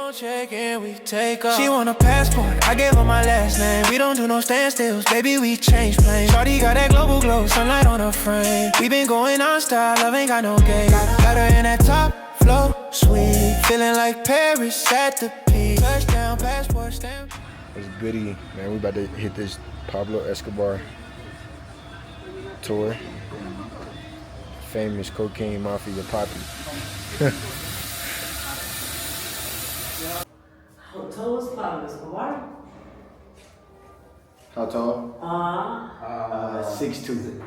don't check in, we take off. She want a passport, I gave her my last name. We don't do no standstills, baby, we change planes. Shorty got that global glow, sunlight on her frame. We been going non-stop, love ain't got no game. Got her in that top flow, sweet. Feeling like Paris at the peak. Touchdown, passport stamp. It's goody, man. We about to hit this Pablo Escobar tour. Famous cocaine mafia poppy. How tall was Pablo Escobar? How tall? 6'2".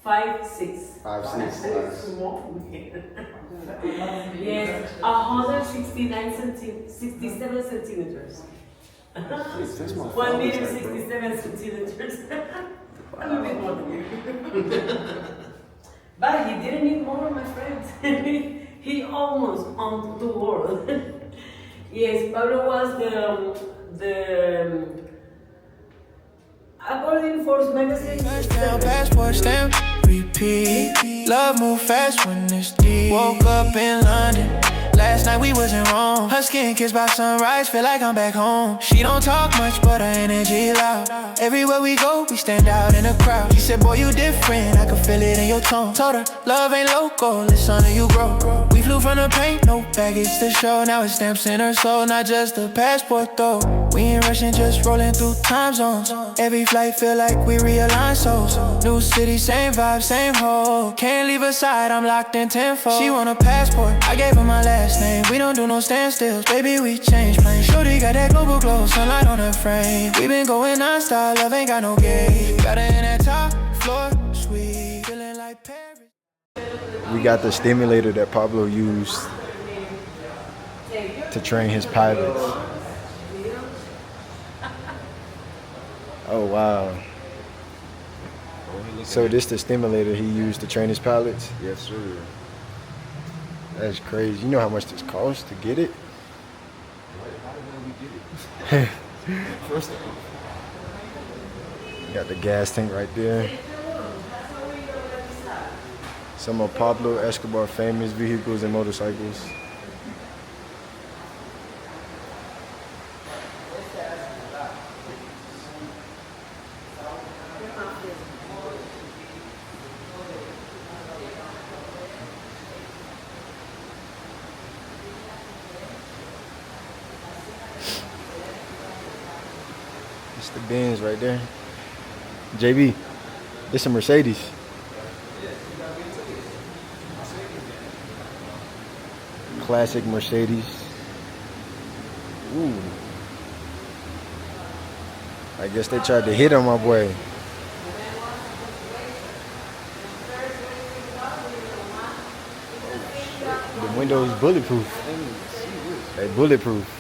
5'6". 5'6". Small. Yes, 167 centimeters. 1 meter 67 centimeters. A little bit more than you. But he didn't need more, my friend. He almost owned the world. Yes, Pablo was the according Forbes magazine. Touchdown, passport stamp, repeat. Love move fast when it's deep. Woke up in London. Last night we was in Rome. Her skin kissed by sunrise, feel like I'm back home. She don't talk much, but her energy loud. Everywhere we go, we stand out in the crowd. She said, boy, you different, I can feel it in your tone. Told her, love ain't local, it's something you grow. We flew from the paint, no baggage to show. Now it's stamps in her soul, not just a passport though. We ain't rushing, just rolling through time zones. Every flight feel like we realign souls. New city, same vibe, same hole. Can't leave her side, I'm locked in tenfold. She want a passport, I gave her my last name. We don't do no standstills, baby, we change planes. Shorty got that global glow, sunlight on her frame. We been going non-stop, love ain't got no gauge. Got her in that top floor, sweet. Feeling like Paris. We got the stimulator that Pablo used to train his pilots. Oh wow. So this the stimulator he used to train his pilots? Yes, sir. That's crazy. You know how much this costs to get it? First, Got the gas tank right there. Some of Pablo Escobar famous vehicles and motorcycles. It's the Benz right there. JB, it's a Mercedes. Classic Mercedes. Ooh. I guess they tried to hit on my boy. The windows bulletproof. They bulletproof.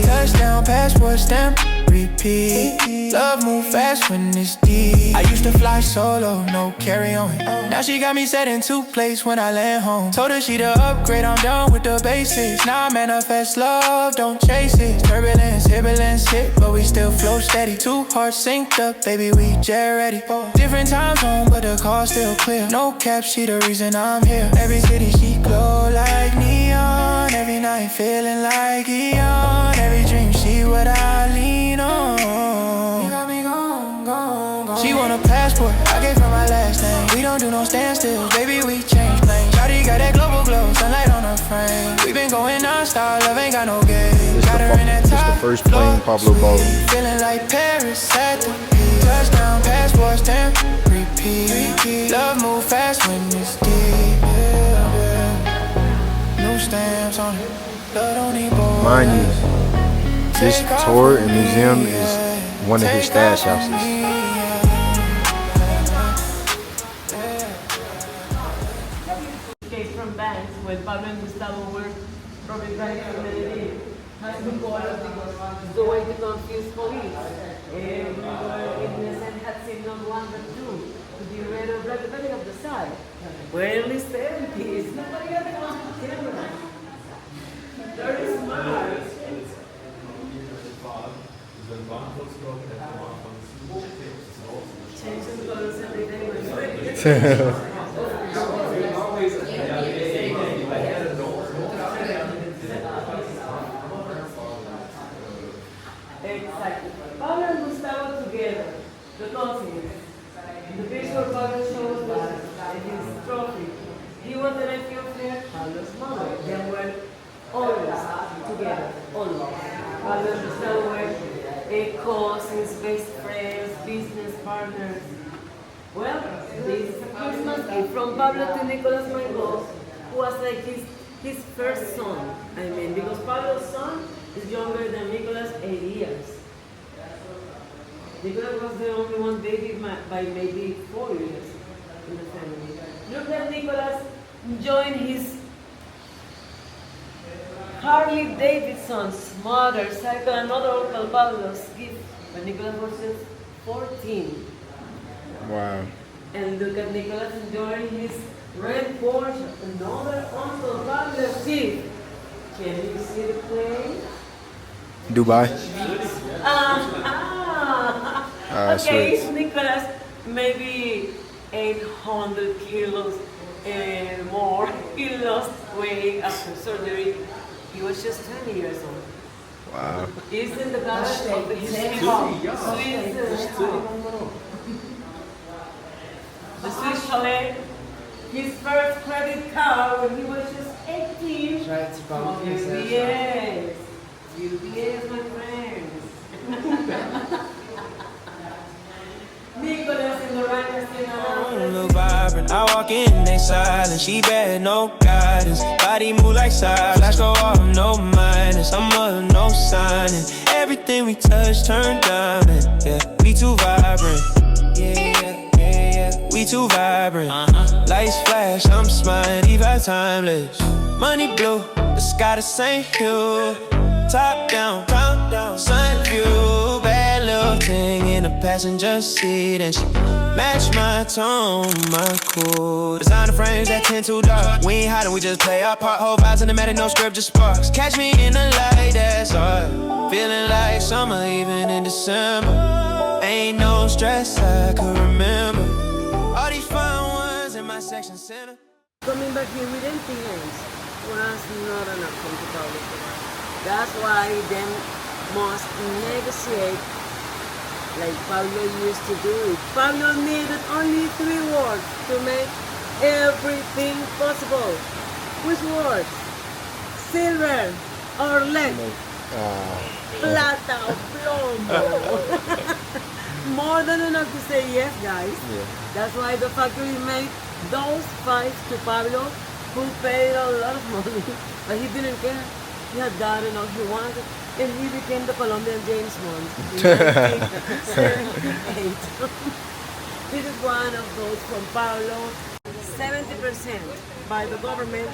Touchdown, passport stamp, repeat. Love move fast when it's deep. I used to fly solo, no carry-on. Now she got me set in 2 places when I land home. Told her she the upgrade, I'm done with the basics. Now I manifest love, don't chase it. Turbulence, hit, but we still flow steady. 2 hearts synced up, baby, we jet ready. Different time zone, but the call still clear. No cap, she the reason I'm here. Every city she glow like neon. Every night feeling like Eon. Every dream she what I lean on. You got me gone. She want a passport, I gave her my last name. We don't do no standstills, baby, we change planes. Shawty got that global glow, sunlight on her frame. We been going non-stop, love ain't got no gauge. Got her in that top the first plane Pablo bought. Feeling like Paris at the peak. Touchdown, passport stamp, repeat. Love move fast when it's deep. New stamps on it. Mind you, this tour and museum is one of his stash houses. Case from banks when Pablo and Gustavo were robbing banks in Medellín. Has been part of the way to confuse police. Innocent had seen not one but two to be red or black depending on the side. Well, it's empty. Nobody got it on the camera. Very smart. Changing colors every day. Exactly. Pablo and Gustavo together, the cousins. The picture Pablo shows was his trophy. He was the nephew of Pablo's mother. They were always together, always. Pablo and Gustavo were cousins, best friends, business partners. Well, this is a Christmas gift from Pablo to Nicolas, my boss, who was like his first son. I mean, because Pablo's son is younger than Nicolas 8 years. Nicolas was the only one baby by maybe 4 years in the family. Look at Nicolas enjoying his Harley Davidson's motorcycle, another Uncle Pablo's gift when Nicolas was just 14. Wow. And look at Nicolas enjoying his red Porsche, another Uncle Pablo's gift. Can you see the plane? Dubai. Okay, Sweet. Nicolas, maybe 800 kilos more. He lost weight after surgery. He was just 20 years old. Wow. He's in the garage of his the Swiss chalet. His first credit card when he was just 18. UBS. UBS, my friends. Nicolas in the right Look vibrant, I walk in, they silent. She bad, no guidance. Body move like size. Flash go off, no minus. I'm up, no signing. Everything we touch turn diamond. Yeah, we too vibrant. Yeah. We too vibrant. Lights flash, I'm smiling, vibe timeless. Money blue, the sky the same hue. Top down, sun view. Bad little thing in the passenger seat, and she match my tone, my cool. Designer frames that tend too dark. We ain't hiding, we just play our part. Whole vibes in the matic, no script, just sparks. Catch me in the light, that's art. Feeling like summer, even in December. Ain't no stress, I could remember. All these fun ones in my section center. coming back here with empty hands was not enough from Pablo Escobar. That's why they must negotiate like Pablo used to do it. Pablo needed only 3 words to make everything possible. Which words? Silver or lead? Plata o plomo. More than enough to say yes, guys. Yeah. That's why the factory made those 5 to Pablo, who paid a lot of money, but he didn't care. He had gotten all he wanted, and he became the Colombian James Bond in 1978. This is one of those from Pablo. 70% by the government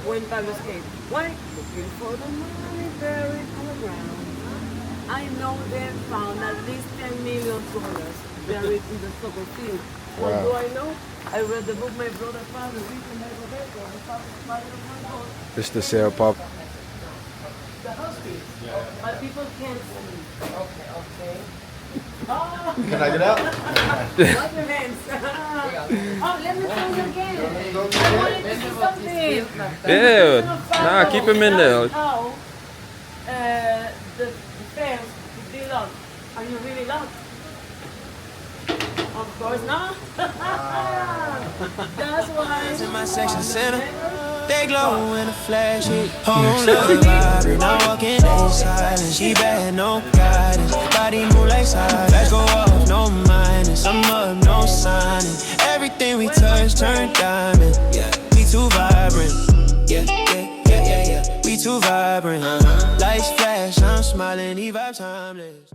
when Pablo escaped. Why? Looking for the money buried on the ground. I know they found at least $10 million buried in the soccer field. What Wow. do I know? I read the book my brother Pablo written by Roberto, the father of my God. It's the sale pop. The hospital. But people can't see. Okay. Oh, Can I get out? wash your hands. Oh, let me show you again. I wanted to do something. Yeah, nah, keep him in there. How the fence is be locked. Are you really locked? Of course not. That's why. In my section center, they glow in the flash. Home love vibrant, I walk in, they silent. She bad, no guidance. Body move like size. Flash go off, no minus. I'm up, no signing. Everything we touch turn diamond. Yeah, we too vibrant. Yeah. We too vibrant. Lights flash, I'm smiling, vibe timeless.